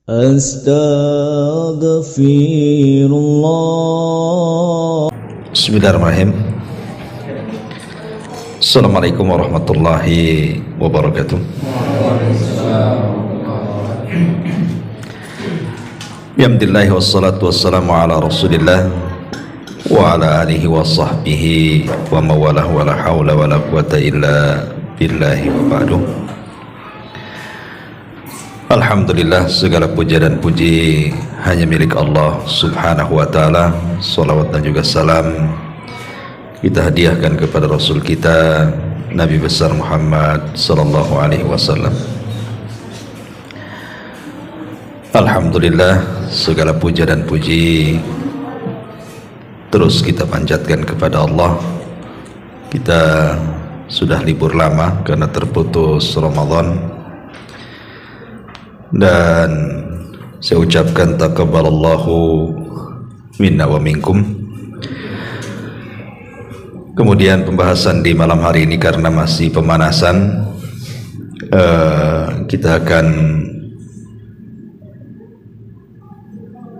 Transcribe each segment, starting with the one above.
Astaghfirullah. Bismillahirrahmanirrahim. Assalamualaikum warahmatullahi wabarakatuh. Alhamdulillah wassalatu wassalamu ala rasulillah wa ala alihi wa sahbihi wa mawalah wa la hawla wa la quwata illa billahi wa ba'du. Alhamdulillah, segala puja dan puji hanya milik Allah subhanahu wa ta'ala. Salawat dan juga salam kita hadiahkan kepada Rasul kita Nabi besar Muhammad sallallahu alaihi wasallam. Alhamdulillah, segala puja dan puji terus kita panjatkan kepada Allah. Kita sudah libur lama karena terputus Ramadan, dan saya ucapkan taqabbalallahu minna wa minkum. Kemudian pembahasan di malam hari ini karena masih pemanasan, kita akan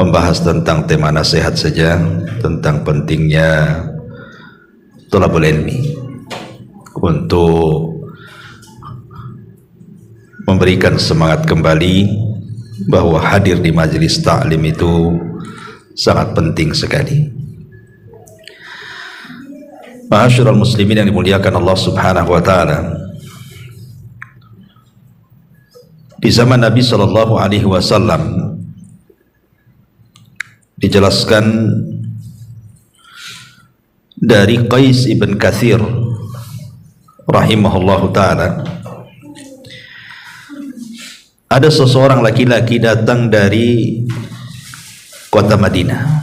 membahas tentang tema nasihat saja, tentang pentingnya thalabul ilmi, untuk memberikan semangat kembali bahwa hadir di majelis ta'lim itu sangat penting sekali. Ma'asyiral muslimin yang dimuliakan Allah subhanahu wa ta'ala, di zaman Nabi sallallahu alaihi wasallam dijelaskan dari Qais ibn Katsir rahimahullahu ta'ala, ada seseorang laki-laki datang dari kota Madinah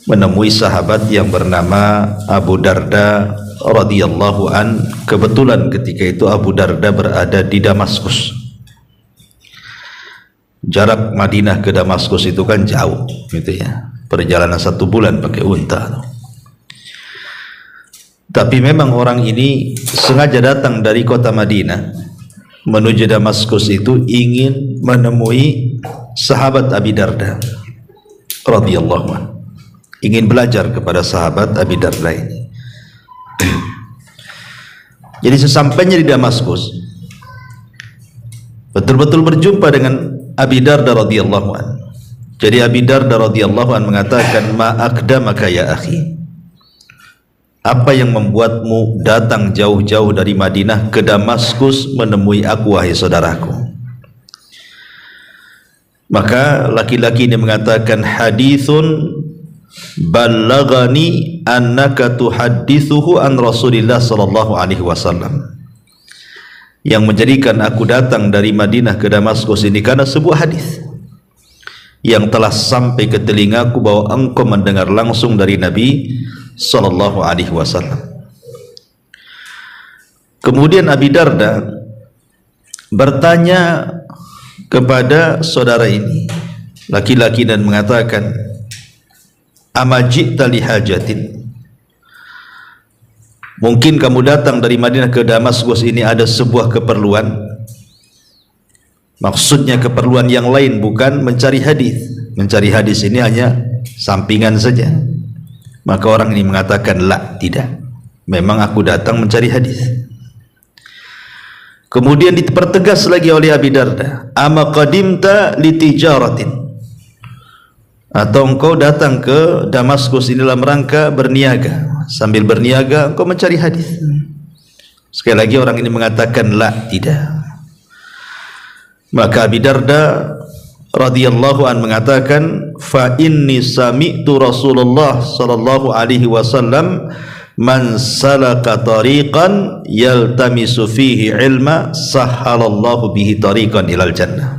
menemui sahabat yang bernama Abu Darda radhiyallahu an. Kebetulan ketika itu Abu Darda berada di Damaskus. Jarak Madinah ke Damaskus itu kan jauh gitu ya, perjalanan 1 bulan pakai unta. Tapi memang orang ini sengaja datang dari kota Madinah menuju Damaskus itu ingin menemui sahabat Abi Darda radhiyallahu anhu, ingin belajar kepada sahabat Abi Darda ini. Jadi sesampainya di Damaskus, betul-betul berjumpa dengan Abi Darda radhiyallahu anhu. Jadi Abi Darda radhiyallahu anhu mengatakan, ma aqdamaka ya akhi, apa yang membuatmu datang jauh-jauh dari Madinah ke Damaskus menemui aku, wahai saudaraku? Maka laki-laki ini mengatakan, hadithun ballagani annaka tuhaddithuhu an Rasulillah sallallahu alaihi wasallam. Yang menjadikan aku datang dari Madinah ke Damaskus ini karena sebuah hadis yang telah sampai ke telingaku bahwa engkau mendengar langsung dari Nabi sallallahu alaihi wasallam. Kemudian Abi Darda bertanya kepada saudara ini, laki-laki, dan mengatakan, amajita li hajatin, mungkin kamu datang dari Madinah ke Damaskus ini ada sebuah keperluan? Maksudnya keperluan yang lain, bukan mencari hadis. Mencari hadis ini hanya sampingan saja. Maka orang ini mengatakan, la, tidak, memang aku datang mencari hadis. Kemudian dipertegas lagi oleh Abi Darda, ama qadimta litijaratin, atau engkau datang ke Damaskus ini dalam rangka berniaga, sambil berniaga engkau mencari hadis? Sekali lagi orang ini mengatakan, la, tidak. Maka Abi Darda radhiyallahu an mengatakan, fa inni sami'tu Rasulullah sallallahu alaihi wasallam man salaka tariqan yaltamisu fihi ilma sahhalallahu bihi tariqan ilal jannah.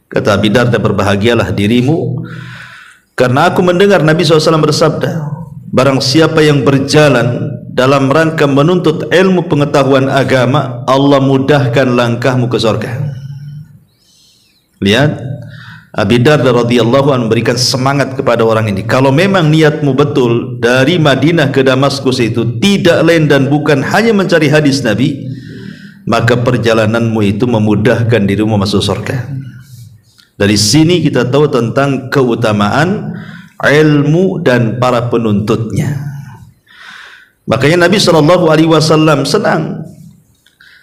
Kata Abi Darda, berbahagialah dirimu karena aku mendengar Nabi SAW bersabda, barang siapa yang berjalan dalam rangka menuntut ilmu pengetahuan agama, Allah mudahkan langkahmu ke surga. Lihat, Abi Darda radhiyallahu anhu memberikan semangat kepada orang ini. Kalau memang niatmu betul dari Madinah ke Damaskus itu tidak lain dan bukan hanya mencari hadis Nabi, maka perjalananmu itu memudahkan dirimu masuk surga. Dari sini kita tahu tentang keutamaan ilmu dan para penuntutnya. Makanya Nabi SAW senang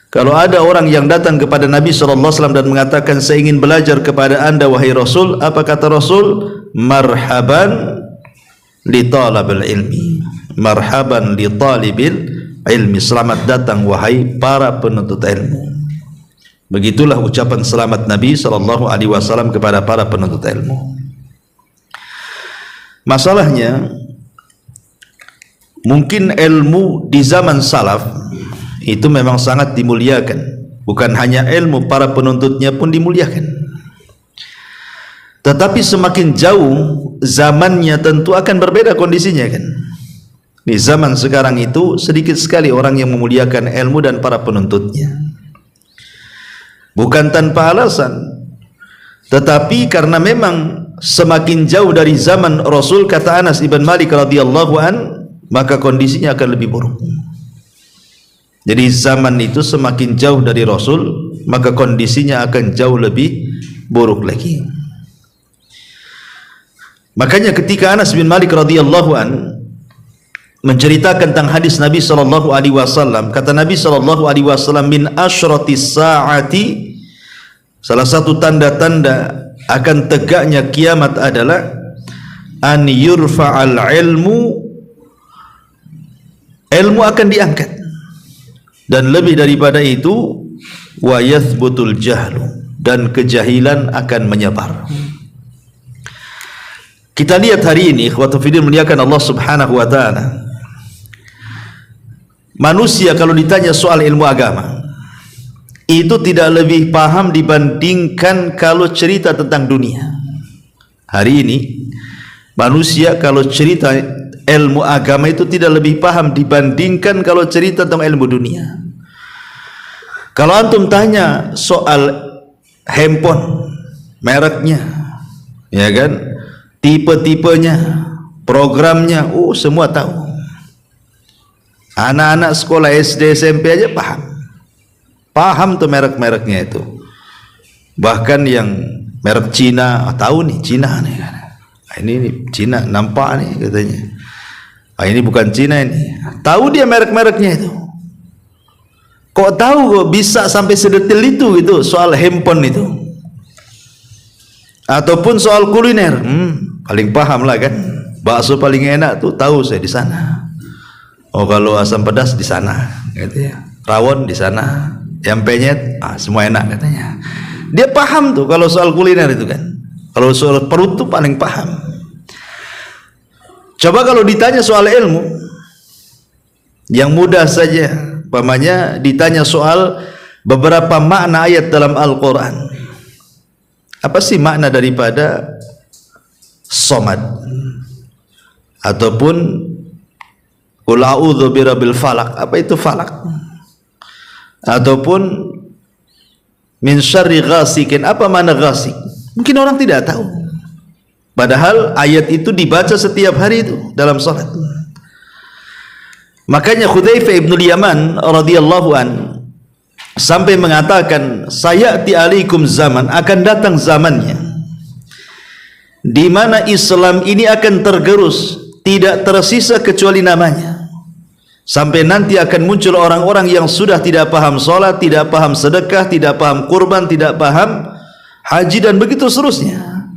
kalau ada orang yang datang kepada Nabi SAW dan mengatakan, saya ingin belajar kepada anda wahai Rasul. Apa kata Rasul? Marhaban li talabil ilmi, marhaban li talibil ilmi, selamat datang wahai para penuntut ilmu. Begitulah ucapan selamat Nabi SAW kepada para penuntut ilmu. Masalahnya, mungkin ilmu di zaman salaf itu memang sangat dimuliakan. Bukan hanya ilmu, para penuntutnya pun dimuliakan. Tetapi semakin jauh zamannya tentu akan berbeda kondisinya kan. Di zaman sekarang itu sedikit sekali orang yang memuliakan ilmu dan para penuntutnya. Bukan tanpa alasan, tetapi karena memang semakin jauh dari zaman Rasul, kata Anas ibn Malik radhiyallahu an, maka kondisinya akan lebih buruk. Jadi zaman itu semakin jauh dari Rasul, maka kondisinya akan jauh lebih buruk lagi. Makanya ketika Anas bin Malik radhiyallahu an menceritakan tentang hadis Nabi SAW, kata Nabi SAW, min asyratis sa'ati, salah satu tanda-tanda akan tegaknya kiamat adalah an yurfa'al ilmu akan diangkat, dan lebih daripada itu wa yathbutul jahlu, dan kejahilan akan menyebar. Kita lihat hari ini, ikhwatu fillah muliakan Allah Subhanahu wa taala, manusia kalau ditanya soal ilmu agama itu tidak lebih paham dibandingkan kalau cerita tentang dunia. Hari ini manusia kalau cerita ilmu agama itu tidak lebih paham dibandingkan kalau cerita tentang ilmu dunia. Kalau antum tanya soal handphone, mereknya, ya kan, tipe-tipenya, programnya, semua tahu. Anak-anak sekolah SD SMP aja paham tuh merek-mereknya itu. Bahkan yang merek Cina, tahu nih Cina nih kan. Ini Cina nampak nih katanya. Ini bukan Cina ini. Tahu dia merek-mereknya itu. Kok tahu kok bisa sampai sedetil itu gitu soal handphone itu. Ataupun soal kuliner, paling paham lah kan. Bakso paling enak tuh tahu saya di sana. Oh kalau asam pedas di sana, gitu ya. Rawon di sana, yang penyet, semua enak katanya. Dia paham tuh kalau soal kuliner itu kan. Kalau soal perut tuh paling paham. Coba kalau ditanya soal ilmu, yang mudah saja, umpamanya ditanya soal beberapa makna ayat dalam Al-Quran. Apa sih makna daripada somad? Ataupun qul a'udzu birabbil falaq, apa itu falak? Ataupun min syarri ghasikin, apa makna ghasik? Mungkin orang tidak tahu, padahal ayat itu dibaca setiap hari itu dalam salat. Makanya Hudzaifah ibn Yaman radhiyallahu an sampai mengatakan, sayati alaikum zaman, akan datang zamannya di mana Islam ini akan tergerus, tidak tersisa kecuali namanya. Sampai nanti akan muncul orang-orang yang sudah tidak paham salat, tidak paham sedekah, tidak paham kurban, tidak paham haji, dan begitu seterusnya.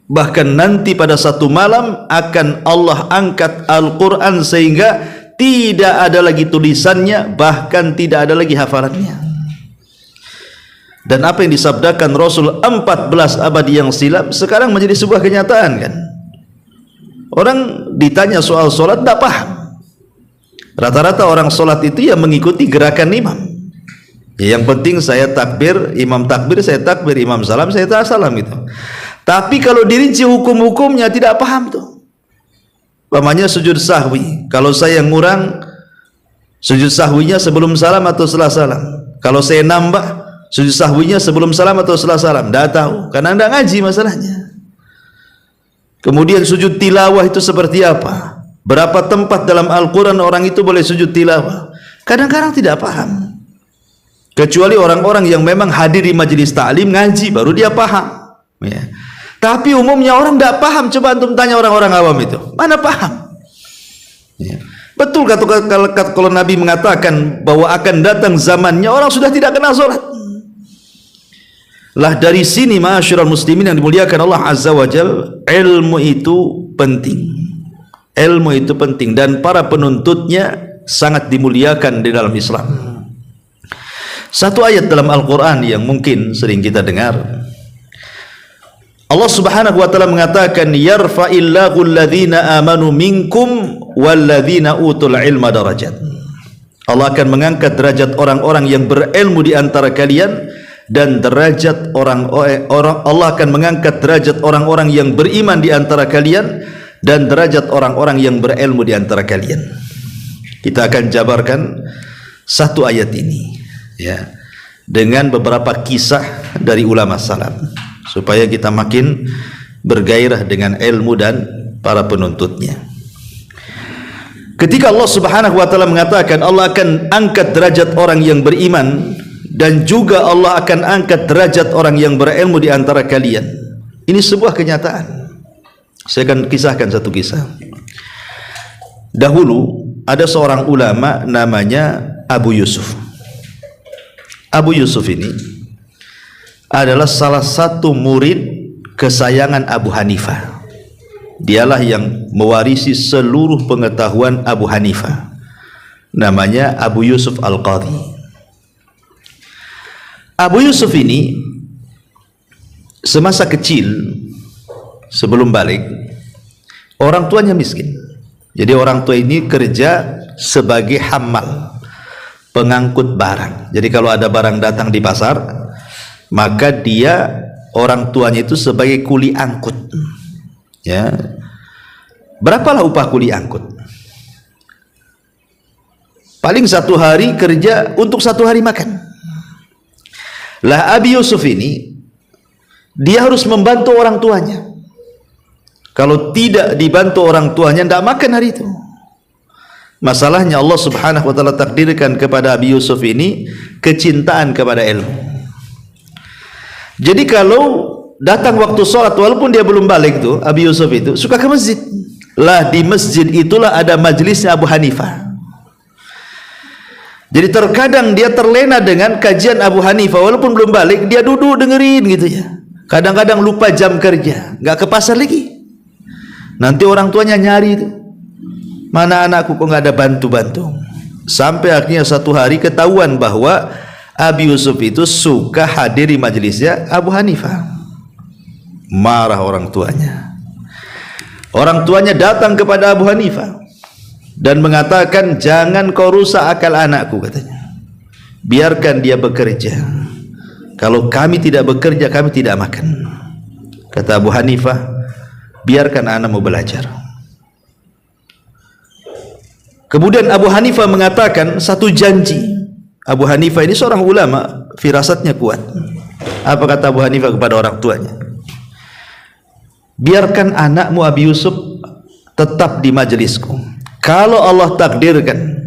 Bahkan nanti pada satu malam akan Allah angkat Al-Quran sehingga tidak ada lagi tulisannya, bahkan tidak ada lagi hafalannya. Dan apa yang disabdakan Rasul 14 abad yang silam sekarang menjadi sebuah kenyataan kan. Orang ditanya soal solat tidak paham. Rata-rata orang solat itu ya mengikuti gerakan imam. Ya, yang penting saya takbir, imam takbir, saya takbir, imam salam, saya tak salam gitu. Tapi kalau dirinci hukum-hukumnya tidak paham tuh. Umpamanya sujud sahwi, kalau saya ngurang sujud sahwinya sebelum salam atau setelah salam. Kalau saya nambah sujud sahwinya sebelum salam atau setelah salam, tidak tahu karena tidak ngaji masalahnya. Kemudian sujud tilawah itu seperti apa? Berapa tempat dalam Al-Quran orang itu boleh sujud tilawah? Kadang-kadang tidak paham. Kecuali orang-orang yang memang hadir di majelis ta'lim ngaji, baru dia paham. Ya. Tapi umumnya orang tidak paham. Coba antum tanya orang-orang awam itu, mana paham? Ya. Betul kalau Nabi mengatakan bahwa akan datang zamannya orang sudah tidak kenal sholat. Lah dari sini ma'asyiral muslimin yang dimuliakan Allah Azza wa Jal, ilmu itu penting. Ilmu itu penting dan para penuntutnya sangat dimuliakan di dalam Islam. Satu ayat dalam Al-Quran yang mungkin sering kita dengar, Allah Subhanahu wa taala mengatakan, yarfa'illahu alladhina amanu minkum walladzina utul ilma darajat. Allah akan mengangkat derajat orang-orang yang berilmu di antara kalian, dan derajat Allah akan mengangkat derajat orang-orang yang beriman di antara kalian, dan derajat orang-orang yang berilmu di antara kalian. Kita akan jabarkan satu ayat ini, ya, dengan beberapa kisah dari ulama salaf supaya kita makin bergairah dengan ilmu dan para penuntutnya. Ketika Allah Subhanahu wa taala mengatakan Allah akan angkat derajat orang yang beriman, dan juga Allah akan angkat derajat orang yang berilmu di antara kalian, ini sebuah kenyataan. Saya akan kisahkan satu kisah. Dahulu ada seorang ulama namanya Abu Yusuf. Abu Yusuf ini adalah salah satu murid kesayangan Abu Hanifah. Dialah yang mewarisi seluruh pengetahuan Abu Hanifah. Namanya Abu Yusuf Al-Qadhi. Abu Yusuf ini semasa kecil, sebelum balik, orang tuanya miskin. Jadi orang tua ini kerja sebagai hamal, pengangkut barang. Jadi kalau ada barang datang di pasar, maka dia, orang tuanya itu sebagai kuli angkut. Ya, berapalah upah kuli angkut? Paling satu hari kerja untuk satu hari makan. Lah Abi Yusuf ini, dia harus membantu orang tuanya. Kalau tidak dibantu orang tuanya, tidak makan hari itu. Masalahnya Allah Subhanahu wa taala takdirkan kepada Abi Yusuf ini kecintaan kepada ilmu. Jadi kalau datang waktu sholat, walaupun dia belum balik tuh, Abi Yusuf itu suka ke masjid. Lah di masjid itulah ada majelisnya Abu Hanifah. Jadi terkadang dia terlena dengan kajian Abu Hanifah, walaupun belum balik, dia duduk dengerin gitu ya. Kadang-kadang lupa jam kerja, nggak ke pasar lagi. Nanti orang tuanya nyari itu, mana anakku kok nggak ada bantu-bantu. Sampai akhirnya satu hari ketahuan bahwa Abi Yusuf itu suka hadir di majelisnya Abu Hanifah. Marah orang tuanya. Orang tuanya datang kepada Abu Hanifah dan mengatakan, jangan kau rusak akal anakku, katanya. Biarkan dia bekerja. Kalau kami tidak bekerja, kami tidak makan. Kata Abu Hanifah, biarkan anakmu belajar. Kemudian Abu Hanifah mengatakan satu janji. Abu Hanifah ini seorang ulama, firasatnya kuat. Apa kata Abu Hanifah kepada orang tuanya? Biarkan anakmu Abi Yusuf tetap di majelisku. Kalau Allah takdirkan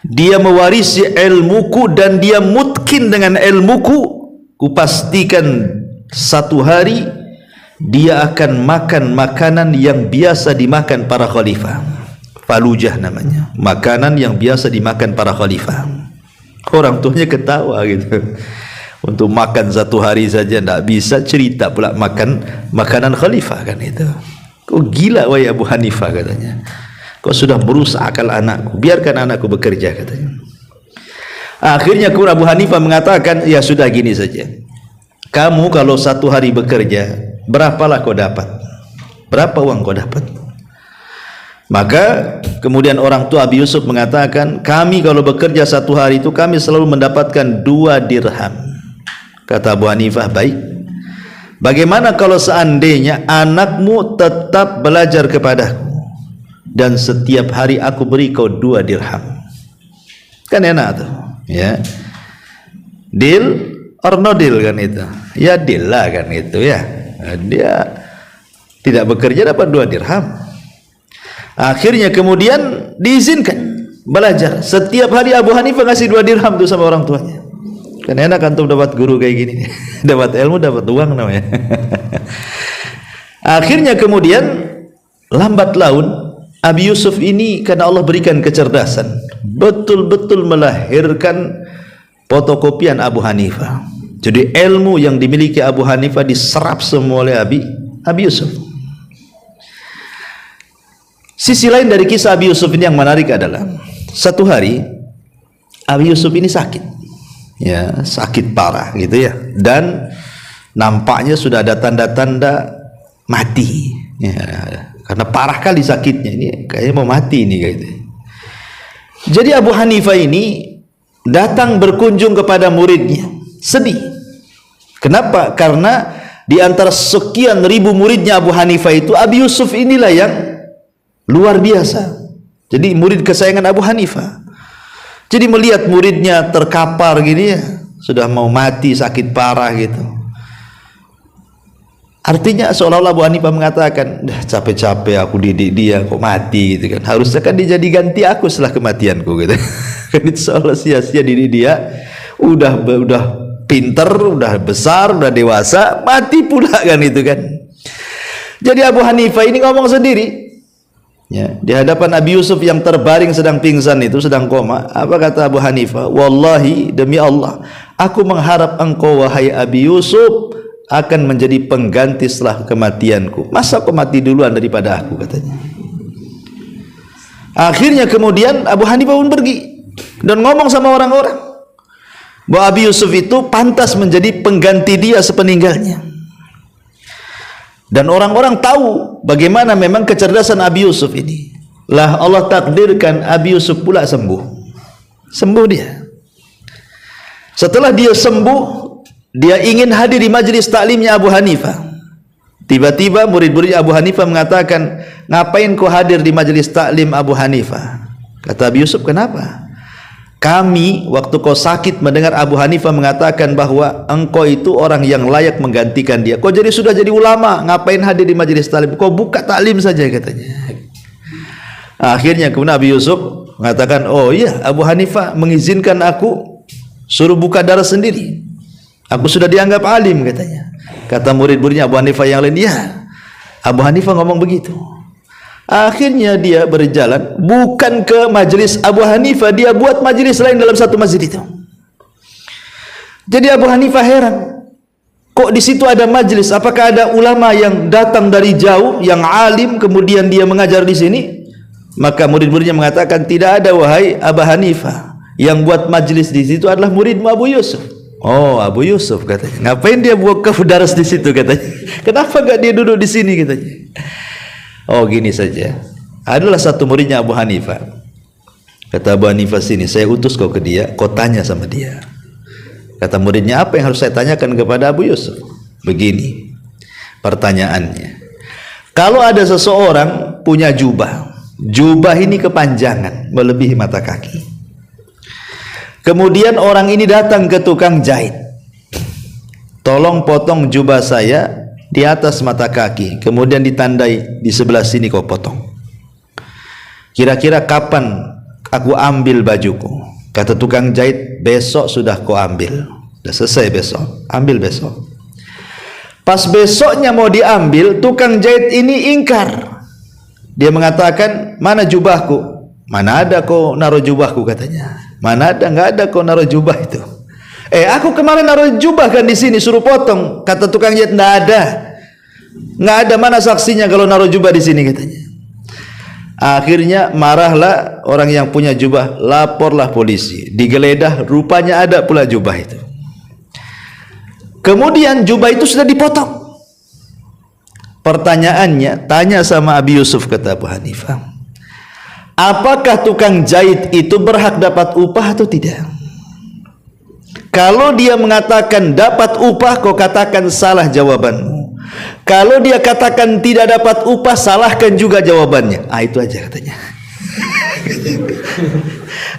dia mewarisi ilmuku dan dia mutkin dengan ilmuku, kupastikan satu hari dia akan makan makanan yang biasa dimakan para khalifah. Falujah namanya, makanan yang biasa dimakan para khalifah. Orang tuanya ketawa gitu. Untuk makan satu hari saja tidak bisa, cerita pula makan makanan khalifah, kan itu. Kok gila wahai Abu Hanifah, katanya. Kau sudah merusak akal anakku, biarkan anakku bekerja, katanya. Akhirnya Abu Hanifah mengatakan, ya sudah gini saja, kamu kalau satu hari bekerja, berapalah kau dapat? Berapa uang kau dapat? Maka kemudian orang tua Abi Yusuf mengatakan, kami kalau bekerja satu hari itu kami selalu mendapatkan 2 dirham. Kata Abu Hanifah, baik. Bagaimana kalau seandainya anakmu tetap belajar kepadaku dan setiap hari aku beri kau 2 dirham? Kan enak tuh, ya. Deal or no deal, kan itu. Ya deal lah, kan itu, ya. Dia tidak bekerja dapat 2 dirham. Akhirnya kemudian diizinkan belajar. Setiap hari Abu Hanifah ngasih 2 dirham tuh sama orang tuanya. Kan enak antum dapat guru kayak gini. Dapat ilmu, dapat uang namanya. Akhirnya kemudian lambat laun Abi Yusuf ini karena Allah berikan kecerdasan, betul-betul melahirkan fotokopian Abu Hanifah. Jadi ilmu yang dimiliki Abu Hanifah diserap semua oleh Abi Yusuf. Sisi lain dari kisah Abi Yusuf ini yang menarik adalah satu hari Abi Yusuf ini sakit, ya sakit parah gitu ya, dan nampaknya sudah ada tanda-tanda mati, ya, karena parah kali sakitnya, ini kayaknya mau mati ini gitu. Jadi Abu Hanifah ini datang berkunjung kepada muridnya, sedih. Kenapa? Karena di antara sekian ribu muridnya Abu Hanifah itu, Abi Yusuf inilah yang luar biasa. Jadi murid kesayangan Abu Hanifah. Jadi melihat muridnya terkapar gini ya, sudah mau mati, sakit parah gitu. Artinya seolah-olah Abu Hanifah mengatakan, dah capek-capek aku didik dia kok mati gitu kan. Harusnya kan dia jadi ganti aku setelah kematianku gitu. Kan itu seolah sia-sia didik dia. Udah pinter, udah besar, udah dewasa, mati pula kan itu kan. Jadi Abu Hanifah ini ngomong sendiri. Ya, di hadapan Abi Yusuf yang terbaring sedang pingsan itu, sedang koma. Apa kata Abu Hanifah? Wallahi, demi Allah, aku mengharap engkau wahai Abi Yusuf akan menjadi pengganti setelah kematianku. Masa kau mati duluan daripada aku, katanya. Akhirnya kemudian Abu Hanifah pun pergi dan ngomong sama orang-orang bahwa Abi Yusuf itu pantas menjadi pengganti dia sepeninggalnya. Dan orang-orang tahu bagaimana memang kecerdasan Abi Yusuf ini. Lah Allah takdirkan Abi Yusuf pula sembuh. Sembuh dia. Setelah dia sembuh, dia ingin hadir di majelis taklimnya Abu Hanifah. Tiba-tiba murid-murid Abu Hanifah mengatakan, ngapain kau hadir di majelis taklim Abu Hanifah? Kata Abi Yusuf, kenapa? Kami waktu kau sakit mendengar Abu Hanifah mengatakan bahwa engkau itu orang yang layak menggantikan dia. Kau sudah jadi ulama, ngapain hadir di majelis taklim? Kau buka taklim saja, katanya. Akhirnya kemudian Abi Yusuf mengatakan, oh iya, Abu Hanifah mengizinkan aku suruh buka darah sendiri. Aku sudah dianggap alim, katanya. Kata murid-muridnya Abu Hanifah yang lain, ya, Abu Hanifah ngomong begitu. Akhirnya dia berjalan bukan ke majelis Abu Hanifah, dia buat majelis lain dalam satu masjid itu. Jadi Abu Hanifah heran, kok di situ ada majelis? Apakah ada ulama yang datang dari jauh, yang alim, kemudian dia mengajar di sini? Maka murid-muridnya mengatakan, tidak ada wahai Abu Hanifah, yang buat majelis di situ adalah muridmu Abu Yusuf. Oh, Abu Yusuf, katanya. Ngapain dia buat daras di situ, katanya? Kenapa gak dia duduk di sini, katanya? Oh, gini saja. Adalah satu muridnya Abu Hanifah. Kata Abu Hanifah, sini saya utus kau ke dia, kau tanya sama dia. Kata muridnya, apa yang harus saya tanyakan kepada Abu Yusuf? Begini pertanyaannya. Kalau ada seseorang punya jubah, jubah ini kepanjangan melebihi mata kaki. Kemudian orang ini datang ke tukang jahit, tolong potong jubah saya di atas mata kaki, kemudian ditandai di sebelah sini kau potong. Kira-kira kapan aku ambil bajuku? Kata tukang jahit, besok sudah kau ambil. Sudah selesai besok, ambil besok. Pas besoknya mau diambil, tukang jahit ini ingkar. Dia mengatakan, mana jubahku? Mana ada kau naruh jubahku, katanya. Mana ada, nggak ada kau naruh jubah itu. Aku kemarin naruh jubah kan di sini, suruh potong. Kata tukang jahit, nggak ada. Nggak ada, mana saksinya kalau naruh jubah di sini, katanya. Akhirnya marahlah orang yang punya jubah, laporlah polisi. Digeledah, rupanya ada pula jubah itu. Kemudian jubah itu sudah dipotong. Pertanyaannya, tanya sama Abi Yusuf, kata Abu Hanifah, apakah tukang jahit itu berhak dapat upah atau tidak? Kalau dia mengatakan dapat upah, kau katakan salah jawabanmu. Kalau dia katakan tidak dapat upah, salahkan juga jawabannya. Itu aja, katanya.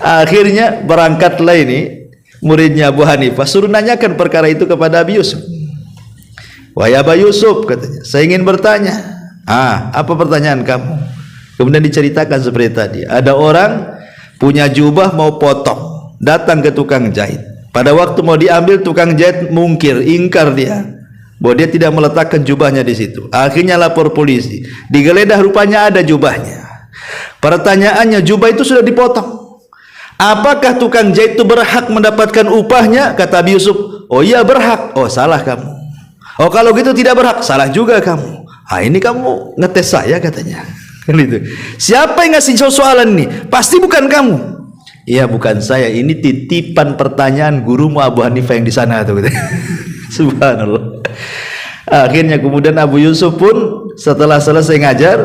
Akhirnya berangkatlah ini muridnya Abu Hanifah, suruh nanyakan perkara itu kepada Abi Yusuf. Wahai Abu Yusuf, katanya, saya ingin bertanya. Apa pertanyaan kamu? Kemudian diceritakan seperti tadi. Ada orang punya jubah mau potong, datang ke tukang jahit. Pada waktu mau diambil, tukang jahit mungkir, ingkar dia bahwa dia tidak meletakkan jubahnya di situ. Akhirnya lapor polisi. Digeledah, rupanya ada jubahnya. Pertanyaannya, jubah itu sudah dipotong. Apakah tukang jahit itu berhak mendapatkan upahnya? Kata Abi Yusuf, oh iya berhak. Oh salah kamu. Oh kalau gitu tidak berhak. Salah juga kamu. Ah ini kamu ngetes saya katanya. Gitu. Siapa yang ngasih soalan ini? Pasti bukan kamu. Iya bukan saya. Ini titipan pertanyaan gurumu Abu Hanifah yang di sana tuh. Gitu. Subhanallah. Akhirnya kemudian Abu Yusuf pun setelah selesai ngajar,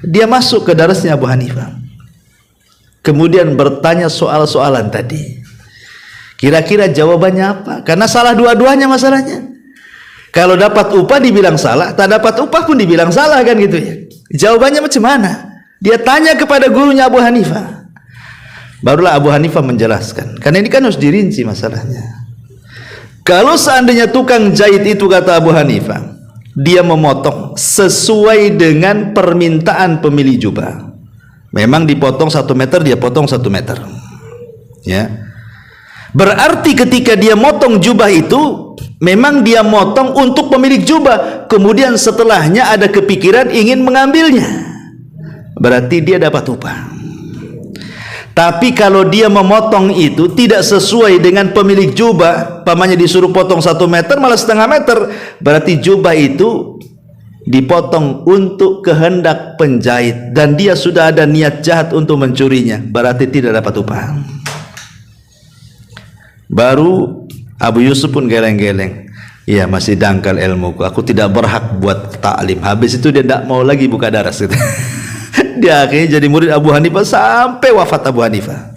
dia masuk ke darasnya Abu Hanifah. Kemudian bertanya soal-soalan tadi. Kira-kira jawabannya apa? Karena salah dua-duanya masalahnya. Kalau dapat upah dibilang salah, tak dapat upah pun dibilang salah kan gitu ya. Jawabannya macam mana? Dia tanya kepada gurunya Abu Hanifah. Barulah Abu Hanifah menjelaskan. Karena ini kan harus dirinci masalahnya. Kalau seandainya tukang jahit itu, kata Abu Hanifah, dia memotong sesuai dengan permintaan pemilik jubah. Memang dipotong 1 meter, dia potong 1 meter. Ya. Berarti ketika dia motong jubah itu, memang dia motong untuk pemilik jubah. Kemudian setelahnya ada kepikiran ingin mengambilnya. Berarti dia dapat upah. Tapi kalau dia memotong itu tidak sesuai dengan pemilik jubah, pamannya disuruh potong 1 meter malah setengah meter, berarti jubah itu dipotong untuk kehendak penjahit dan dia sudah ada niat jahat untuk mencurinya, berarti tidak dapat upah. Baru Abu Yusuf pun geleng-geleng. Iya masih dangkal ilmuku, aku tidak berhak buat taklim. Habis itu dia tidak mau lagi buka daras gitu. Dia akhirnya jadi murid Abu Hanifah sampai wafat Abu Hanifah.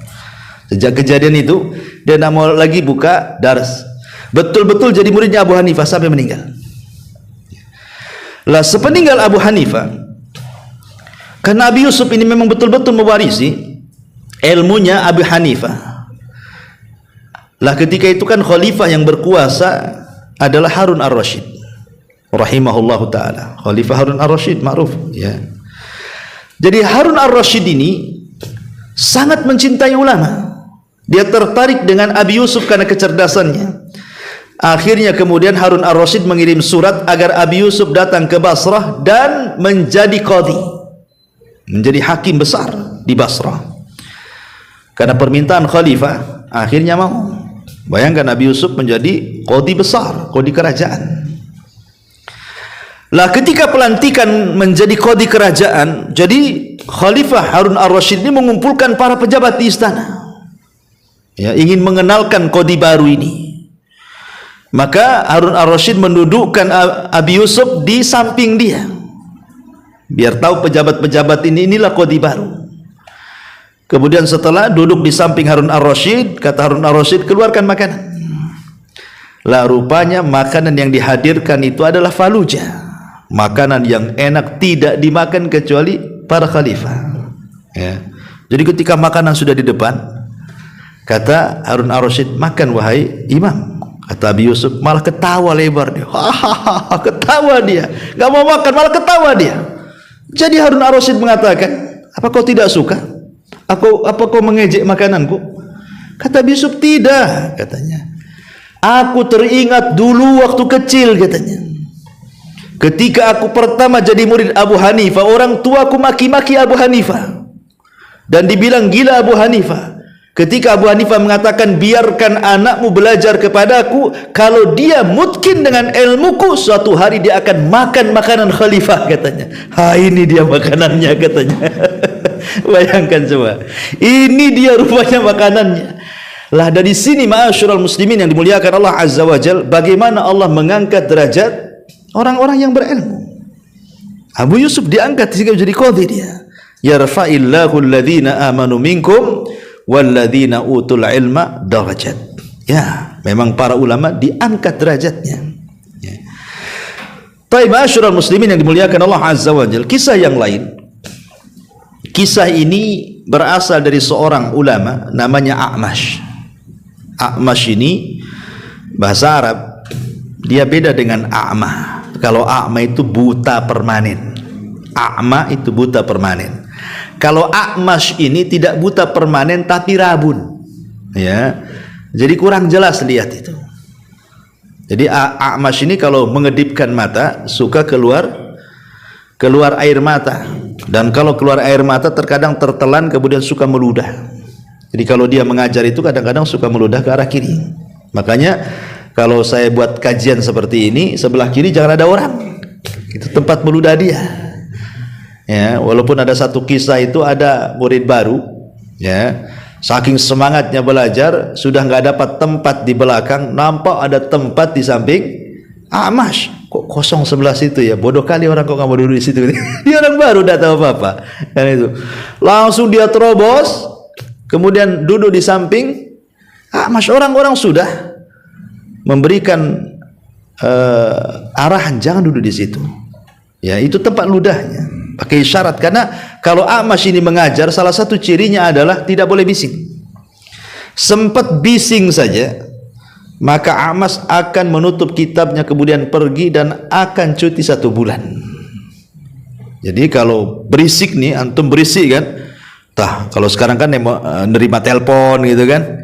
Sejak kejadian itu dia tidak mau lagi buka daras. Betul-betul jadi muridnya Abu Hanifah sampai meninggal. Lah sepeninggal Abu Hanifah, karena Abi Yusuf ini memang betul-betul mewarisi ilmunya Abu Hanifah. Lah ketika itu kan khalifah yang berkuasa adalah Harun ar-Rasyid rahimahullahu taala. Khalifah Harun ar-Rasyid ma'ruf ya. Jadi Harun ar-Rasyid ini sangat mencintai ulama. Dia tertarik dengan Abi Yusuf karena kecerdasannya. Akhirnya kemudian Harun ar-Rasyid mengirim surat agar Abi Yusuf datang ke Basrah dan menjadi qadhi, menjadi hakim besar di Basrah. Karena permintaan khalifah, akhirnya mau. Bayangkan Abi Yusuf menjadi qadhi besar, qadhi kerajaan. Lah ketika pelantikan menjadi qadhi kerajaan, jadi Khalifah Harun ar-Rasyid ini mengumpulkan para pejabat di istana. Ya, ingin mengenalkan qadhi baru ini. Maka Harun ar-Rasyid mendudukkan Abi Yusuf di samping dia, biar tahu pejabat-pejabat inilah qadhi baru. Kemudian setelah duduk di samping Harun ar-Rasyid, kata Harun ar-Rasyid, keluarkan makanan. Lah rupanya makanan yang dihadirkan itu adalah faluja, makanan yang enak tidak dimakan kecuali para khalifah. Ya. Jadi ketika makanan sudah di depan, kata Harun ar-Rasyid, makan wahai imam. Kata Abi Yusuf, malah ketawa lebar dia. Hahaha, ketawa dia. Gak mau makan, malah ketawa dia. Jadi Harun ar-Rasyid mengatakan, apa kau tidak suka? Apa kau mengejek makananku? Kata Abi Yusuf, tidak, katanya. Aku teringat dulu waktu kecil, katanya. Ketika aku pertama jadi murid Abu Hanifah, orang tuaku maki-maki Abu Hanifah dan dibilang gila Abu Hanifah. Ketika Abu Hanifah mengatakan, biarkan anakmu belajar kepadaku, kalau dia mungkin dengan ilmuku, suatu hari dia akan makan makanan khalifah, katanya. Ha, ini dia makanannya, katanya. Bayangkan coba, ini dia rupanya makanannya. Lah dari sini ma'asyiral muslimin yang dimuliakan Allah Azza wa Jal, bagaimana Allah mengangkat derajat orang-orang yang berilmu. Abu Yusuf diangkat sehingga menjadi qadhi dia. Yarfa'illahu alladhina amanu minkum walladzina utul ilma darajat. Ya, memang para ulama diangkat derajatnya. Ya. Baik, ma'asyiral muslimin yang dimuliakan Allah Azza wa Jalla, kisah yang lain. Kisah ini berasal dari seorang ulama namanya A'mash. A'mash ini bahasa Arab, dia beda dengan a'ma. Kalau a'ma itu buta permanen. A'ma itu buta permanen. Kalau A'mash ini tidak buta permanen tapi rabun. Ya. Jadi kurang jelas lihat itu. Jadi A'mash ini kalau mengedipkan mata suka keluar air mata, dan kalau keluar air mata terkadang tertelan kemudian suka meludah. Jadi kalau dia mengajar itu kadang-kadang suka meludah ke arah kiri. Makanya kalau saya buat kajian seperti ini, sebelah kiri jangan ada orang. Itu tempat meludah dia. Ya, walaupun ada satu kisah itu ada murid baru, ya, saking semangatnya belajar sudah nggak dapat tempat di belakang, nampak ada tempat di samping A'mash. Kok kosong sebelah situ ya? Bodoh kali orang kok nggak mau duduk di situ. Dia orang baru, tidak tahu apa-apa. Kan itu. Langsung dia terobos, kemudian duduk di samping A'mash. Orang-orang sudah memberikan arahan jangan duduk di situ. Ya, itu tempat ludahnya. Pakai isyarat, karena kalau A'mash ini mengajar, salah satu cirinya adalah tidak boleh bising. Sempat bising saja, maka A'mash akan menutup kitabnya kemudian pergi dan akan cuti 1 bulan. Jadi kalau berisik nih, antum berisik kan, kalau sekarang kan nerima telepon gitu kan,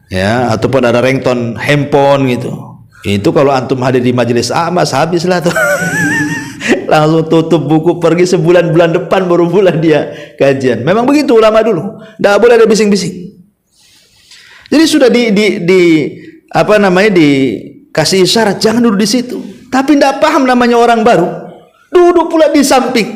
ya, ataupun ada ringtone handphone gitu, itu kalau antum hadir di majelis A'mash habislah tuh. Langsung tutup buku, pergi bulan depan baru mulai dia kajian. Memang begitu ulama dulu, tidak boleh ada bising-bising. Jadi sudah dikasih isyarat jangan duduk di situ, tapi tidak paham namanya orang baru, duduk pula di samping.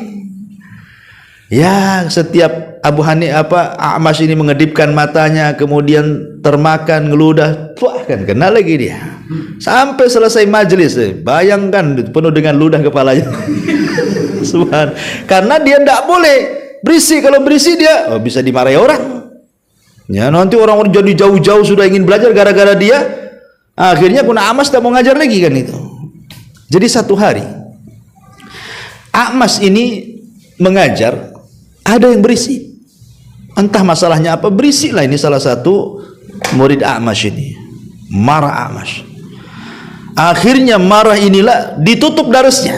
Ya, setiap A'mash ini mengedipkan matanya, kemudian termakan ngeludah, kan kena lagi dia. Sampai selesai majelis, bayangkan penuh dengan ludah kepalanya. Subhan. Karena dia tidak boleh berisik. Kalau berisik dia bisa dimarahi orang. Ya, nanti orang-orang jadi jauh-jauh sudah ingin belajar gara-gara dia. Akhirnya A'mash tak mau ngajar lagi kan itu. Jadi satu hari A'mash ini mengajar, ada yang berisik. Entah masalahnya apa, berisiklah ini salah satu murid A'mash ini. Marah A'mash. Akhirnya marah inilah ditutup darasnya,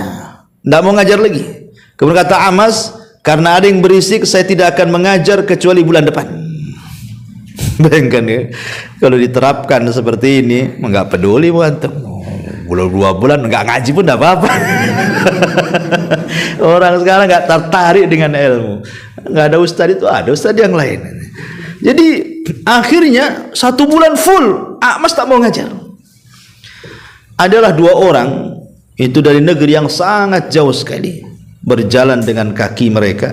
tidak mau ngajar lagi. Kemudian kata A'mash, karena ada yang berisik, saya tidak akan mengajar kecuali bulan depan. Bayangkan ya, kalau diterapkan seperti ini, nggak peduli bukan. Bulan 2 bulan nggak ngaji pun tidak apa-apa. Orang sekarang nggak tertarik dengan ilmu. Nggak ada ustadz itu, ada ustadz yang lain. Jadi akhirnya 1 bulan full A'mash tak mau ngajar. Adalah 2 orang itu dari negeri yang sangat jauh sekali, berjalan dengan kaki mereka,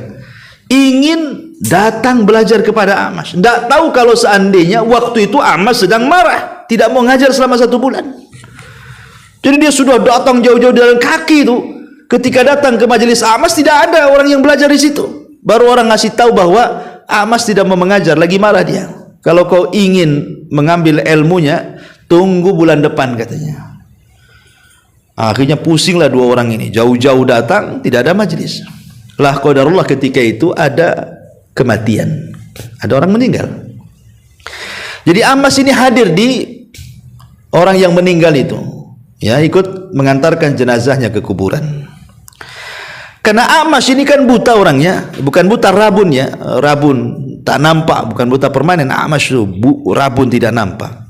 ingin datang belajar kepada A'mash. Tidak tahu kalau seandainya waktu itu A'mash sedang marah, tidak mau ngajar selama 1 bulan. Jadi dia sudah datang jauh-jauh dengan kaki itu. Ketika datang ke majelis A'mash tidak ada orang yang belajar di situ. Baru orang ngasih tahu bahwa A'mash tidak mau mengajar, lagi marah dia. Kalau kau ingin mengambil ilmunya, tunggu bulan depan katanya. Akhirnya pusinglah 2 orang ini, jauh-jauh datang, tidak ada majelis. Lah qadarullah ketika itu ada kematian, ada orang meninggal. Jadi A'mash ini hadir di orang yang meninggal itu, ya, ikut mengantarkan jenazahnya ke kuburan. Karena A'mash ini kan buta orangnya, bukan buta rabun ya, rabun tak nampak, bukan buta permanen. A'mash itu rabun tidak nampak.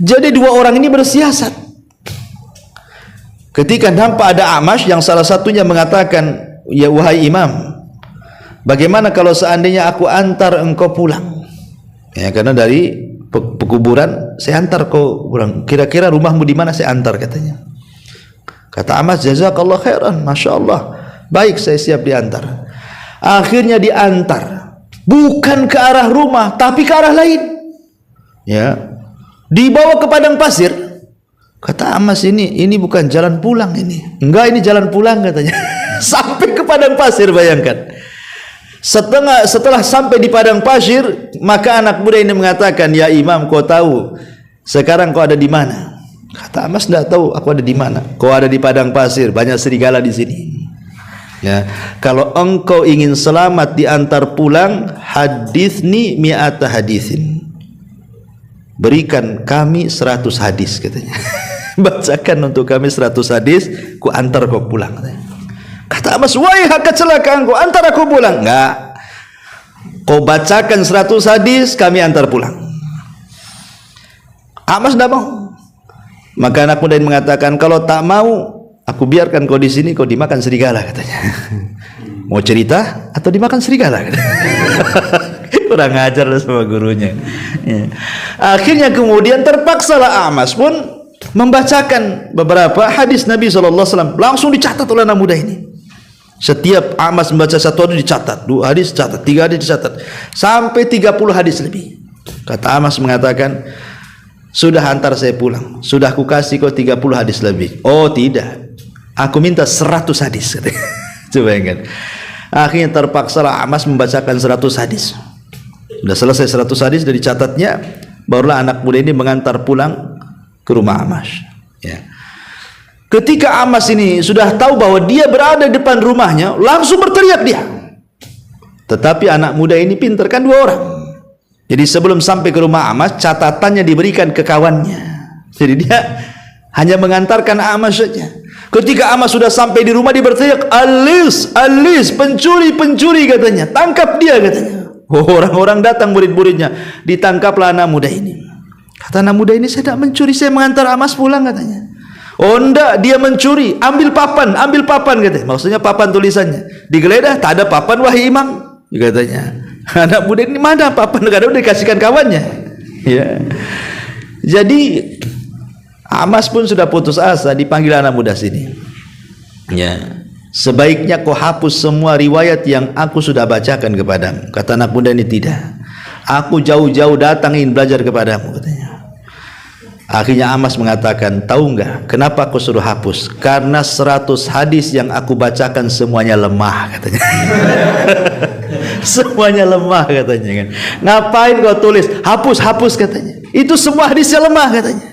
Jadi 2 orang ini bersiasat. Ketika nampak ada A'mash, yang salah satunya mengatakan, ya wahai imam, bagaimana kalau seandainya aku antar engkau pulang? Ya, karena dari pekuburan saya antar kau pulang. Kira-kira rumahmu di mana, saya antar katanya. Kata A'mash, jazakallah khairan, masya Allah, baik, saya siap diantar. Akhirnya diantar, bukan ke arah rumah, tapi ke arah lain. Ya, dibawa ke padang pasir. Kata A'mash, ini bukan jalan pulang ini. Enggak, ini jalan pulang katanya. Sampai ke padang pasir, bayangkan. Setelah sampai di padang pasir, maka anak muda ini mengatakan, ya imam, kau tahu sekarang kau ada di mana? Kata A'mash, tidak tahu aku ada di mana. Kau ada di padang pasir, banyak serigala di sini. Ya, kalau engkau ingin selamat diantar pulang, hadithni mi'ata hadithin, berikan kami 100 hadis katanya. Bacakan untuk kami 100 hadis, ku antar kau pulang. Kata A'mash, wahai kecelakaan, kau antar aku pulang? Enggak, kau bacakan 100 hadis, kami antar pulang. Amas tidak mau. Maka anak muda ini mengatakan, kalau tak mau, aku biarkan kau di sini, kau dimakan serigala, katanya. Mau cerita atau dimakan serigala? Kurang ajar sama gurunya. Ya. Akhirnya kemudian terpaksalah Amas pun membacakan beberapa hadis Nabi SAW. Langsung dicatat oleh anak muda ini. Setiap Amas membaca satu hadis dicatat, 2 hadis dicatat, 3 hadis dicatat, sampai 30 hadis lebih. Kata Amas mengatakan, sudah antar saya pulang, sudah aku kasih kau 30 hadis lebih. Oh tidak, aku minta 100 hadis. Coba ingat. Akhirnya terpaksalah Amas membacakan 100 hadis. Sudah selesai 100 hadis dari catatnya, barulah anak muda ini mengantar pulang ke rumah Amas. Ya. Ketika Amas ini sudah tahu bahwa dia berada di depan rumahnya, langsung berteriak dia. Tetapi anak muda ini pintar, kan 2 orang. Jadi sebelum sampai ke rumah Amas, catatannya diberikan ke kawannya. Jadi dia hanya mengantarkan Amas saja. Ketika Amas sudah sampai di rumah, dia berteriak, "Alis, Alis, pencuri, pencuri," katanya. "Tangkap dia," katanya. Orang-orang datang, murid-muridnya, ditangkaplah anak muda ini. Kata anak muda ini, "Saya tidak mencuri, saya mengantar Amas pulang," katanya. "Oh enggak, dia mencuri, ambil papan katanya." Maksudnya papan tulisannya. Digeledah, tak ada papan, wahai imam, katanya. Anak muda ini, "Mana papan?" Kadang udah dikasihkan kawannya. Ya. Jadi Amas pun sudah putus asa, dipanggil anak muda sini. Ya. "Sebaiknya kau hapus semua riwayat yang aku sudah bacakan kepadamu." Kata anak muda ini, "Tidak, aku jauh-jauh datang ingin belajar kepadamu," katanya. Akhirnya Amas mengatakan, "Tahu enggak kenapa aku suruh hapus? Karena 100 hadis yang aku bacakan semuanya lemah," katanya. Semuanya lemah, katanya kan. "Ngapain kau tulis? Hapus," katanya. "Itu semua hadisnya lemah," katanya.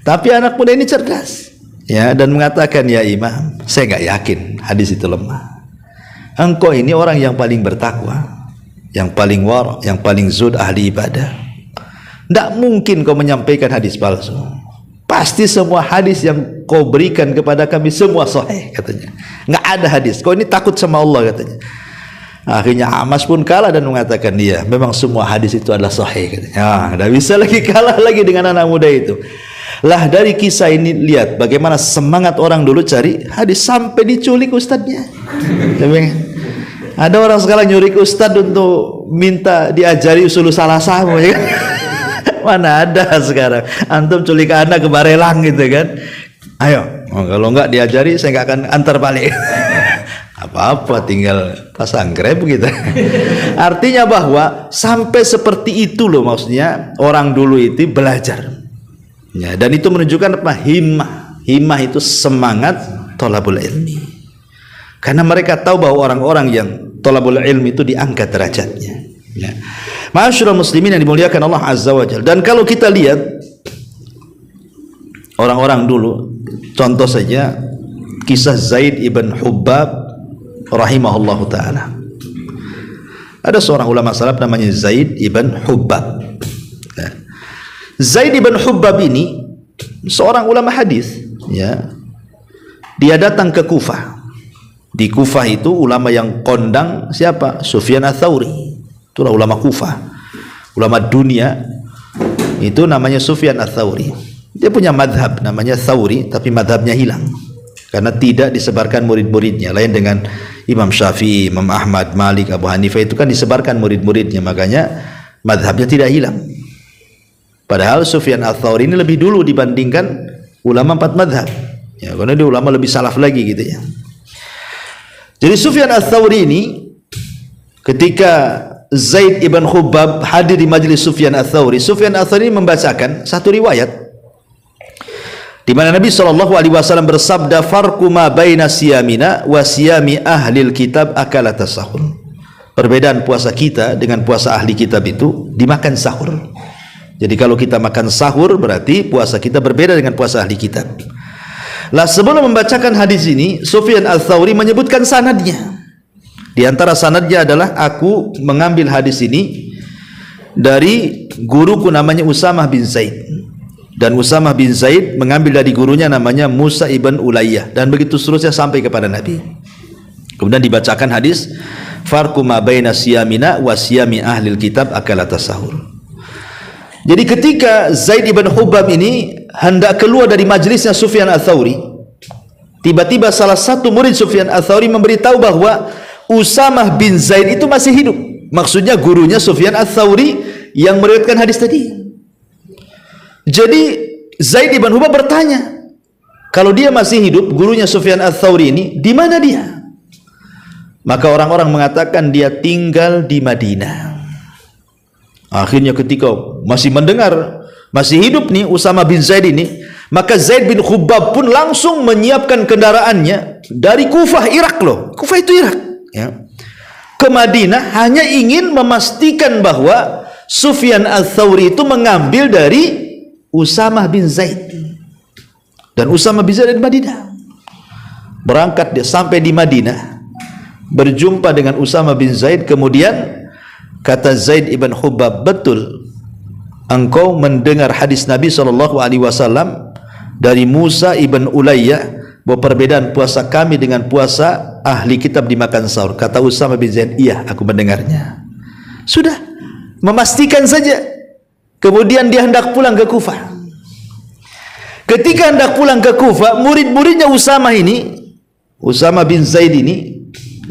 Tapi anak muda ini cerdas, ya, dan mengatakan, "Ya imam, saya enggak yakin hadis itu lemah. Engkau ini orang yang paling bertakwa, yang paling wara', yang paling zuhud, ahli ibadah. Tidak mungkin kau menyampaikan hadis palsu. Pasti semua hadis yang kau berikan kepada kami semua sahih," katanya. "Nggak ada hadis. Kau ini takut sama Allah," katanya. Akhirnya Amas pun kalah dan mengatakan, "Dia memang semua hadis itu adalah sahih," katanya. Tidak bisa lagi kalah lagi dengan anak muda itu. Lah dari kisah ini lihat bagaimana semangat orang dulu cari hadis sampai diculik ustadznya. Ada orang sekarang nyurik ustadz untuk minta diajari usul salasah, ya kan? Mana ada sekarang. Antum culik anak ke Barelang gitu kan. Ayo, kalau enggak diajari saya enggak akan antar balik. Apa-apa, tinggal pasang grab gitu. Artinya bahwa sampai seperti itu loh, maksudnya orang dulu itu belajar. Ya, dan itu menunjukkan apa? Himmah. Himmah itu semangat thalabul ilmi. Karena mereka tahu bahwa orang-orang yang thalabul ilmi itu diangkat derajatnya. Ya. Ma'asyiral muslimin yang dimuliakan Allah Azza wa Jalla. Dan kalau kita lihat orang-orang dulu, contoh saja kisah Zaid ibn Hubbab rahimahullahu ta'ala. Ada seorang ulama salaf namanya Zaid ibn Hubbab. Nah, Zaid ibn Hubbab ini seorang ulama hadis, ya. Dia datang ke Kufah. Di Kufah itu ulama yang kondang siapa? Sufyan ats-Tsauri. Itulah ulama Kufah. Ulama dunia itu namanya Sufyan ats-Tsauri. Dia punya madhab namanya Tsauri, tapi madhabnya hilang karena tidak disebarkan murid-muridnya. Lain dengan Imam Syafi'i, Imam Ahmad, Malik, Abu Hanifah, itu kan disebarkan murid-muridnya, makanya madhabnya tidak hilang. Padahal Sufyan ats-Tsauri ini lebih dulu dibandingkan ulama 4 madhab, ya, karena dia ulama lebih salaf lagi gitu ya. Jadi Sufyan ats-Tsauri ini ketika Zaid ibn Hubbab hadir di majelis Sufyan ats-Tsauri, Sufyan ats-Tsauri membacakan satu riwayat di mana Nabi SAW bersabda, "Farqu ma baina siyamina wa siyami ahlil kitab akalat sahur." Perbedaan puasa kita dengan puasa ahli kitab itu dimakan sahur. Jadi kalau kita makan sahur berarti puasa kita berbeda dengan puasa ahli kitab. Lah sebelum membacakan hadis ini, Sufyan ats-Tsauri menyebutkan sanadnya. Di antara sanadnya adalah, "Aku mengambil hadis ini dari guruku namanya Usamah bin Zaid." Dan Usamah bin Zaid mengambil dari gurunya namanya Musa ibn Ulayyah, dan begitu seterusnya sampai kepada Nabi. Kemudian dibacakan hadis, "Farqu ma baina siyamina wa siyami ahlil kitab akalat sahur." Jadi ketika Zaid ibn Hubab ini hendak keluar dari majlisnya Sufyan Ats-Tsauri, tiba-tiba salah satu murid Sufyan Ats-Tsauri memberitahu bahwa Usamah bin Zaid itu masih hidup. Maksudnya gurunya Sufyan Ats-Tsauri yang meriwayatkan hadis tadi. Jadi Zaid ibn Hubab bertanya, kalau dia masih hidup, gurunya Sufyan Ats-Tsauri ini, di mana dia? Maka orang-orang mengatakan dia tinggal di Madinah. Akhirnya ketika masih mendengar, masih hidup nih Usamah bin Zaid ini, maka Zaid bin Hubab pun langsung menyiapkan kendaraannya dari Kufah, Irak loh. Kufah itu Irak, ya, ke Madinah, hanya ingin memastikan bahwa Sufyan Ats-Tsauri itu mengambil dari Usamah bin Zaid. Dan Usamah bin Zaid di Madinah. Berangkat dia sampai di Madinah, berjumpa dengan Usamah bin Zaid. Kemudian kata Zaid ibn Hubab, betul engkau mendengar hadis Nabi SAW dari Musa ibn Ulayyah bahwa perbedaan puasa kami dengan puasa ahli kitab dimakan sahur. Kata Usamah bin Zaid, iya aku mendengarnya. Sudah, memastikan saja. Kemudian dia hendak pulang ke Kufah. Ketika hendak pulang ke Kufah, murid-muridnya Usamah ini, Usamah bin Zaid ini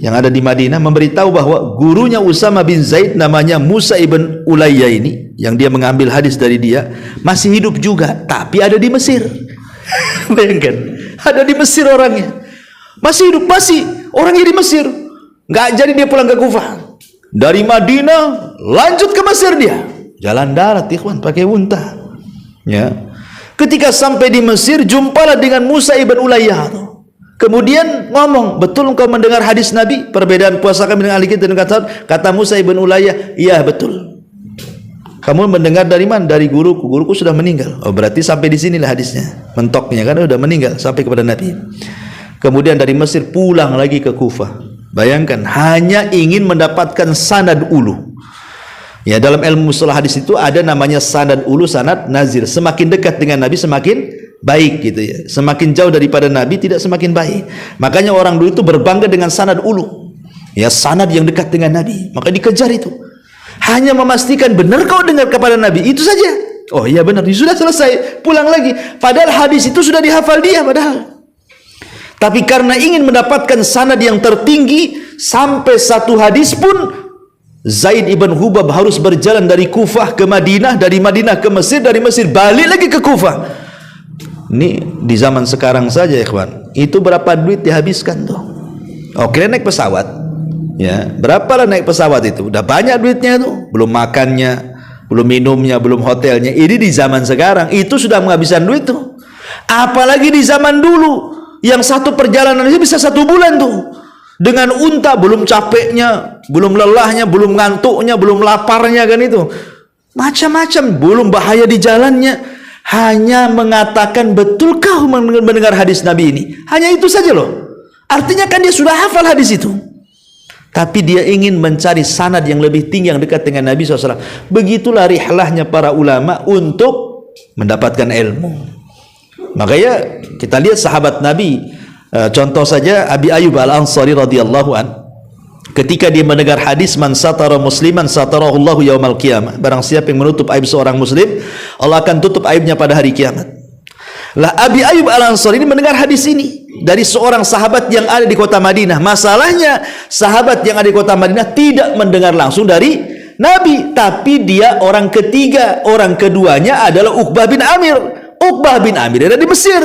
yang ada di Madinah, memberitahu bahwa gurunya Usamah bin Zaid namanya Musa ibn Ulayyah ini, yang dia mengambil hadis dari dia, masih hidup juga, tapi ada di Mesir. Bayangkan, ada di Mesir orangnya, masih hidup, masih orangnya di Mesir. Nggak jadi dia pulang ke Kufah. Dari Madinah lanjut ke Mesir dia, jalan darat ikhwan, pakai unta. Ya, ketika sampai di Mesir, jumpalah dengan Musa ibn Ulayyah. Kemudian ngomong, betul engkau mendengar hadis Nabi perbedaan puasa kami dengan ahli kitab dan kata Musa ibn Ulayyah, iya betul. Kamu mendengar dari mana? Dari guruku. Guruku sudah meninggal. Oh, berarti sampai di sinilah hadisnya, mentoknya kan sudah meninggal sampai kepada Nabi. Kemudian dari Mesir pulang lagi ke Kufah. Bayangkan, hanya ingin mendapatkan sanad ulu. Ya, dalam ilmu mustalah hadis itu ada namanya sanad ulu, sanad nazir. Semakin dekat dengan Nabi semakin baik gitu ya. Semakin jauh daripada Nabi tidak semakin baik. Makanya orang dulu itu berbangga dengan sanad ulu. Ya, sanad yang dekat dengan Nabi. Maka dikejar itu. Hanya memastikan benar kau dengar kepada Nabi, itu saja. Oh iya benar, sudah selesai, pulang lagi. Padahal hadis itu sudah dihafal dia padahal. Tapi karena ingin mendapatkan sanad yang tertinggi, sampai satu hadis pun Zaid ibn Hubab harus berjalan dari Kufah ke Madinah, dari Madinah ke Mesir, dari Mesir balik lagi ke Kufah. Ini di zaman sekarang saja ikhwan, itu berapa duit dihabiskan tuh? Oke, naik pesawat, ya berapa lah naik pesawat itu? Udah banyak duitnya tuh, belum makannya, belum minumnya, belum hotelnya. Ini di zaman sekarang itu sudah menghabiskan duit tuh. Apalagi di zaman dulu yang satu perjalanan aja bisa 1 bulan tuh, dengan unta, belum capeknya, belum lelahnya, belum ngantuknya, belum laparnya kan itu, macam-macam, belum bahaya di jalannya. Hanya mengatakan, betulkah mendengar hadis Nabi ini? Hanya itu saja loh. Artinya kan dia sudah hafal hadis itu, tapi dia ingin mencari sanad yang lebih tinggi, yang dekat dengan Nabi SAW. Begitulah rihlahnya para ulama untuk mendapatkan ilmu. Makanya kita lihat sahabat Nabi, contoh saja Abi Ayyub Al-Ansari radhiyallahu an, ketika dia mendengar hadis man satara musliman satarahullahu yaumal qiyamah, barang siapa yang menutup aib seorang muslim, Allah akan tutup aibnya pada hari kiamat. Lah Abi Ayyub Al-Ansari ini mendengar hadis ini dari seorang sahabat yang ada di kota Madinah. Masalahnya sahabat yang ada di kota Madinah tidak mendengar langsung dari Nabi, tapi dia orang ketiga, orang keduanya adalah Uqbah bin Amir. Uqbah bin Amir ada di Mesir,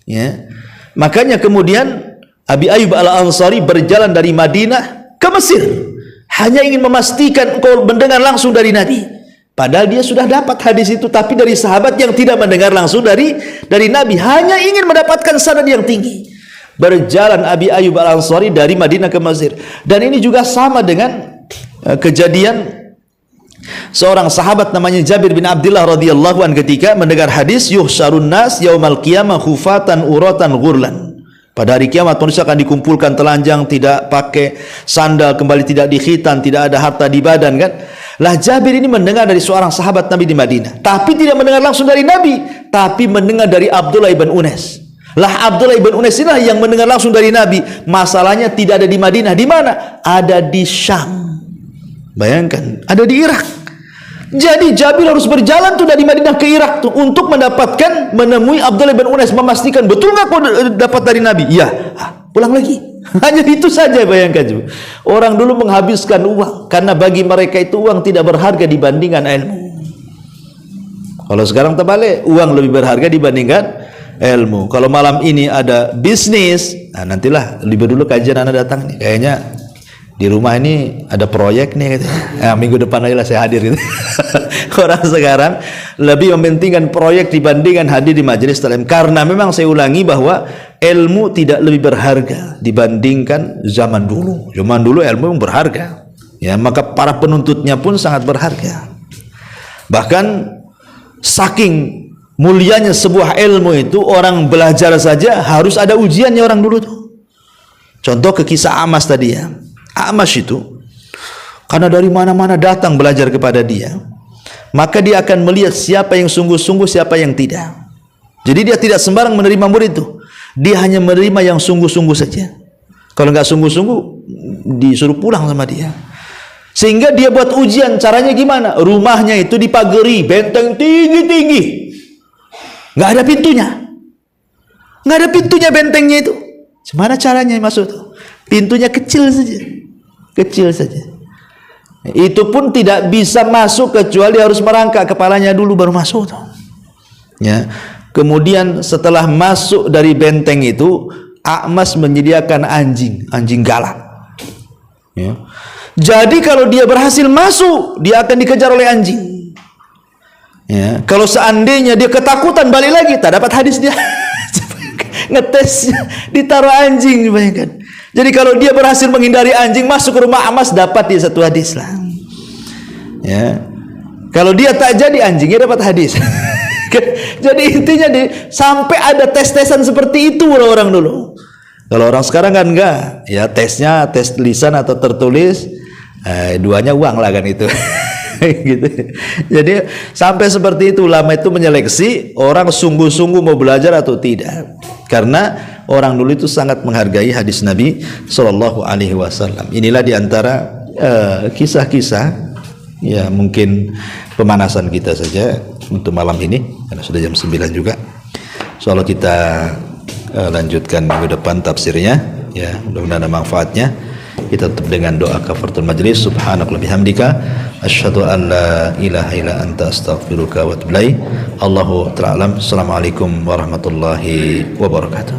ya. Makanya kemudian Abi Ayyub Al-Ansari berjalan dari Madinah ke Mesir, hanya ingin memastikan engkau mendengar langsung dari Nabi. Padahal dia sudah dapat hadis itu, tapi dari sahabat yang tidak mendengar langsung dari Nabi, hanya ingin mendapatkan sanad yang tinggi. Berjalan Abi Ayyub Al-Ansari dari Madinah ke Mesir. Dan ini juga sama dengan kejadian seorang sahabat namanya Jabir bin Abdullah radhiyallahu an, ketika mendengar hadis yuhsyarun nas yaumal qiyamah khufatan uratan ghurlan. Pada hari kiamat manusia akan dikumpulkan telanjang, tidak pakai sandal, kembali tidak dikhitan, tidak ada harta di badan kan. Lah Jabir ini mendengar dari seorang sahabat Nabi di Madinah, tapi tidak mendengar langsung dari Nabi, tapi mendengar dari Abdullah ibn Unes. Lah Abdullah ibn Unes inilah yang mendengar langsung dari Nabi. Masalahnya tidak ada di Madinah. Di mana? Ada di Syam. Bayangkan, ada di Irak. Jadi Jabir harus berjalan tuh dari Madinah ke Irak tuh untuk menemui Abdullah bin Unais, memastikan betul nggak kau dapat dari Nabi? Iya. Pulang lagi. Hanya itu saja, bayangkan. Orang dulu menghabiskan uang karena bagi mereka itu uang tidak berharga dibandingkan ilmu. Kalau sekarang terbalik, uang lebih berharga dibandingkan ilmu. Kalau malam ini ada bisnis, nah nantilah lebih dulu kajian anak datang nih. Kayaknya di rumah ini ada proyek nih katanya. Nah, minggu depan aja lah saya hadir gitu. Orang sekarang lebih mementingkan proyek dibandingkan hadir di majelis taklim, karena memang saya ulangi bahwa ilmu tidak lebih berharga dibandingkan zaman dulu. Zaman dulu ilmu yang berharga. Ya, maka para penuntutnya pun sangat berharga. Bahkan saking mulianya sebuah ilmu itu, orang belajar saja harus ada ujiannya orang dulu tuh. Contoh ke kisah Amas tadi ya. Amas itu karena dari mana-mana datang belajar kepada dia, maka dia akan melihat siapa yang sungguh-sungguh, siapa yang tidak. Jadi dia tidak sembarang menerima murid itu. Dia hanya menerima yang sungguh-sungguh saja. Kalau nggak sungguh-sungguh, disuruh pulang sama dia. Sehingga dia buat ujian. Caranya gimana? Rumahnya itu dipagari, benteng tinggi-tinggi, nggak ada pintunya. Nggak ada pintunya bentengnya itu. Gimana caranya masuk tuh? Pintunya kecil saja. Kecil saja. Itu pun tidak bisa masuk kecuali harus merangkak kepalanya dulu baru masuk tuh. Ya. Kemudian setelah masuk dari benteng itu, Amas menyediakan anjing galak. Ya. Jadi kalau dia berhasil masuk, dia akan dikejar oleh anjing. Ya. Kalau seandainya dia ketakutan balik lagi, tak dapat hadis dia. Ngetes ditaruh anjing, bayangkan. Jadi kalau dia berhasil menghindari anjing masuk ke rumah Amas, dapat dia satu hadis lah. Ya. Kalau dia tak jadi, anjingnya dapat hadis. Jadi intinya sampai ada tes-tesan seperti itu orang-orang dulu. Kalau orang sekarang kan enggak, ya tesnya tes lisan atau tertulis, duanya uang lah kan itu. Gitu. Jadi sampai seperti itu ulama itu menyeleksi orang sungguh-sungguh mau belajar atau tidak. Karena orang dulu itu sangat menghargai hadis Nabi Shallallahu Alaihi Wasallam. Inilah diantara kisah-kisah, ya mungkin pemanasan kita saja untuk malam ini, karena sudah jam 9 juga. Soalnya kita lanjutkan minggu depan tafsirnya, ya mudah-mudahan ada manfaatnya. Kita tutup dengan doa kafaratul majlis. Subhanakallahumma bihamdika asyhadu an la ilaha illa anta astaghfiruka wa atubu ilaik. Allahu ta'ala alam. Assalamualaikum warahmatullahi wabarakatuh.